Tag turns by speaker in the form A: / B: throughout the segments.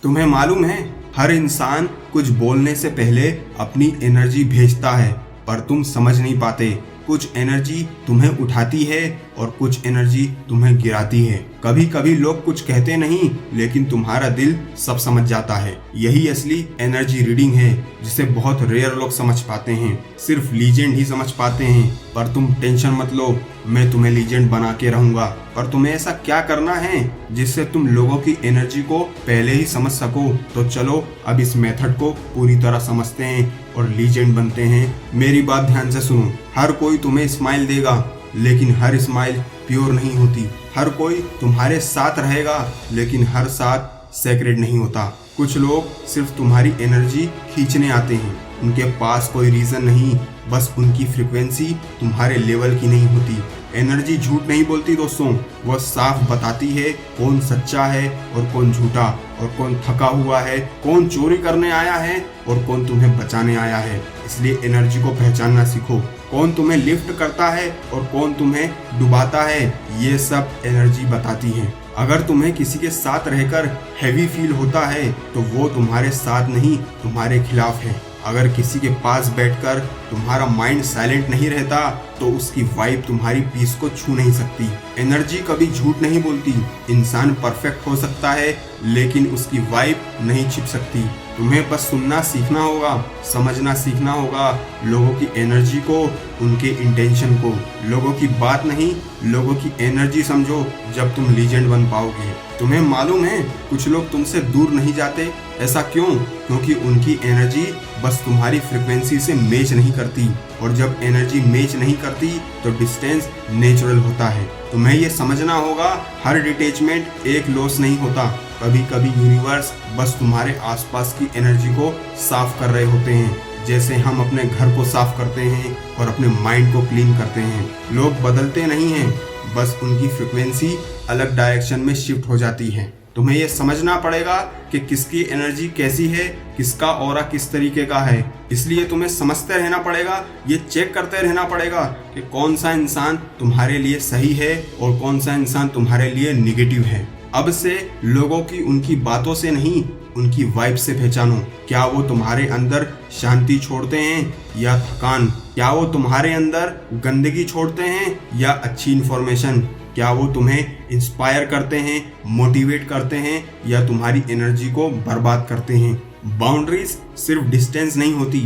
A: तुम्हें मालूम है, हर इंसान कुछ बोलने से पहले अपनी एनर्जी भेजता है, पर तुम समझ नहीं पाते। कुछ एनर्जी तुम्हें उठाती है और कुछ एनर्जी तुम्हें गिराती है। कभी कभी लोग कुछ कहते नहीं, लेकिन तुम्हारा दिल सब समझ जाता है। यही असली एनर्जी रीडिंग है, जिसे बहुत रेयर लोग समझ पाते हैं। सिर्फ लीजेंड ही समझ पाते हैं। पर तुम टेंशन मत लो, मैं तुम्हें लीजेंड बना के रहूंगा। पर तुम्हें ऐसा क्या करना है जिससे तुम लोगों की एनर्जी को पहले ही समझ सको। तो चलो अब इस मेथड को पूरी तरह समझते हैं और लीजेंड बनते हैं। मेरी बात ध्यान से सुनो। हर कोई तुम्हें स्माइल देगा, लेकिन हर स्माइल प्योर नहीं होती। हर कोई तुम्हारे साथ रहेगा, लेकिन हर साथ सेक्रेट नहीं होता। कुछ लोग सिर्फ तुम्हारी एनर्जी खींचने आते हैं। उनके पास कोई रीजन नहीं, बस उनकी फ्रीक्वेंसी तुम्हारे लेवल की नहीं होती। एनर्जी झूठ नहीं बोलती दोस्तों, वह साफ बताती है कौन सच्चा है और कौन झूठा, और कौन थका हुआ है, कौन चोरी करने आया है और कौन तुम्हें बचाने आया है। इसलिए एनर्जी को पहचानना सीखो। कौन तुम्हें लिफ्ट करता है और कौन तुम्हें डुबाता है, ये सब एनर्जी बताती है। अगर तुम्हें किसी के साथ रहकर हैवी फील होता है, तो वो तुम्हारे साथ नहीं, तुम्हारे खिलाफ है। अगर किसी के पास बैठकर तुम्हारा माइंड साइलेंट नहीं रहता, तो उसकी वाइब तुम्हारी पीस को छू नहीं सकती। एनर्जी कभी झूठ नहीं बोलती। इंसान परफेक्ट हो सकता है, लेकिन उसकी वाइब नहीं छिप सकती। तुम्हें बस सुनना सीखना होगा, समझना सीखना होगा लोगों की एनर्जी को, उनके इंटेंशन को। लोगों की बात नहीं, लोगों की एनर्जी समझो, जब तुम लीजेंड बन पाओगे। तुम्हें मालूम है, कुछ लोग तुमसे दूर नहीं जाते। ऐसा क्यों? क्योंकि उनकी एनर्जी बस तुम्हारी फ्रिक्वेंसी से मैच नहीं करती, और जब एनर्जी मैच नहीं करती तो डिस्टेंस नेचुरल होता है। तुम्हें ये समझना होगा, हर डिटैचमेंट एक लॉस नहीं होता। कभी कभी यूनिवर्स बस तुम्हारे आसपास की एनर्जी को साफ कर रहे होते हैं, जैसे हम अपने घर को साफ करते हैं और अपने माइंड को क्लीन करते हैं। लोग बदलते नहीं हैं, बस उनकी फ्रिक्वेंसी अलग डायरेक्शन में शिफ्ट हो जाती है। तुम्हें यह समझना पड़ेगा कि किसकी एनर्जी कैसी है, किसका ऑरा किस तरीके का है। इसलिए तुम्हें समझते रहना पड़ेगा, ये चेक करते रहना पड़ेगा कि कौन सा इंसान तुम्हारे लिए सही है और कौन सा इंसान तुम्हारे लिए निगेटिव है। अब से लोगों की उनकी बातों से नहीं, उनकी वाइब से पहचानो। क्या वो तुम्हारे अंदर शांति छोड़ते हैं या थकान? क्या वो तुम्हारे अंदर गंदगी छोड़ते हैं या अच्छी इंफॉर्मेशन? क्या वो तुम्हें इंस्पायर करते हैं, मोटिवेट करते हैं, या तुम्हारी एनर्जी को बर्बाद करते हैं? बाउंड्रीज सिर्फ डिस्टेंस नहीं होती,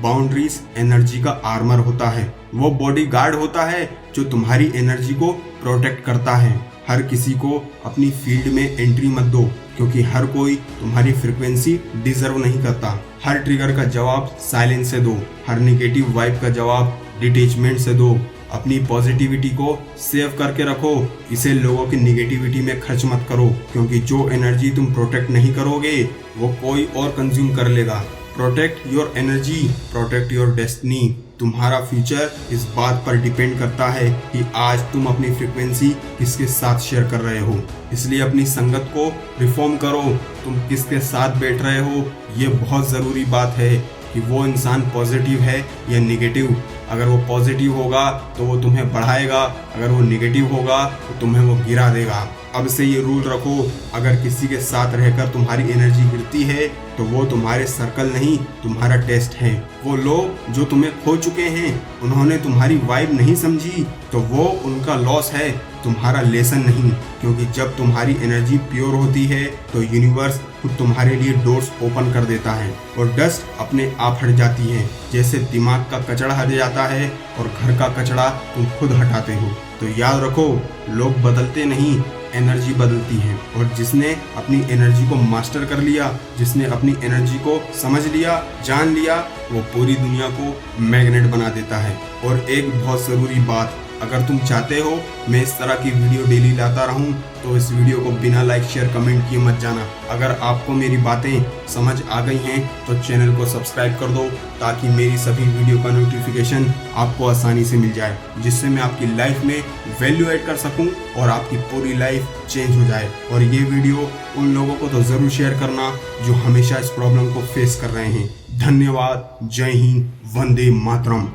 A: बाउंड्रीज एनर्जी का आर्मर होता है। वो बॉडी गार्ड होता है जो तुम्हारी एनर्जी को प्रोटेक्ट करता है। हर किसी को अपनी फील्ड में एंट्री मत दो, क्योंकि हर कोई तुम्हारी फ्रिक्वेंसी डिजर्व नहीं करता। हर ट्रिगर का जवाब साइलेंस से दो, हर नेगेटिव वाइब का जवाब डिटैचमेंट से दो। अपनी पॉजिटिविटी को सेव करके रखो, इसे लोगों की नेगेटिविटी में खर्च मत करो, क्योंकि जो एनर्जी तुम प्रोटेक्ट नहीं करोगे वो कोई और कंज्यूम कर लेगा। Protect your energy, protect your destiny. तुम्हारा फ्यूचर इस बात पर डिपेंड करता है कि आज तुम अपनी फ्रिक्वेंसी किसके साथ शेयर कर रहे हो। इसलिए अपनी संगत को रिफॉर्म करो। तुम किसके साथ बैठ रहे हो, ये बहुत ज़रूरी बात है कि वो इंसान पॉजिटिव है या नेगेटिव। अगर वो पॉजिटिव होगा तो वो तुम्हें बढ़ाएगा, अगर वो नेगेटिव होगा तो तुम्हें वो गिरा देगा। अब से ये रूल रखो, अगर किसी के साथ रहकर तुम्हारी एनर्जी गिरती है तो वो तुम्हारे सर्कल नहीं, तुम्हारा टेस्ट है। वो लोग जो तुम्हें खो चुके हैं, उन्होंने तुम्हारी वाइब नहीं समझी, तो वो उनका लॉस है, तुम्हारा लेसन नहीं। क्योंकि जब तुम्हारी एनर्जी प्योर होती है तो यूनिवर्स खुद तुम्हारे लिए डोर्स ओपन कर देता है और डस्ट अपने आप हट जाती है। जैसे दिमाग का कचरा हट जाता है और घर का कचरा तुम खुद हटाते हो। तो याद रखो, लोग बदलते नहीं, एनर्जी बदलती है। और जिसने अपनी एनर्जी को मास्टर कर लिया, जिसने अपनी एनर्जी को समझ लिया, जान लिया, वो पूरी दुनिया को मैग्नेट बना देता है। और एक बहुत ज़रूरी बात, अगर तुम चाहते हो मैं इस तरह की वीडियो डेली लाता रहूं, तो इस वीडियो को बिना लाइक शेयर कमेंट किए मत जाना। अगर आपको मेरी बातें समझ आ गई हैं तो चैनल को सब्सक्राइब कर दो, ताकि मेरी सभी वीडियो का नोटिफिकेशन आपको आसानी से मिल जाए, जिससे मैं आपकी लाइफ में वैल्यू ऐड कर सकूं और आपकी पूरी लाइफ चेंज हो जाए। और ये वीडियो उन लोगों को तो ज़रूर शेयर करना जो हमेशा इस प्रॉब्लम को फेस कर रहे हैं। धन्यवाद। जय हिंद। वंदे मातरम।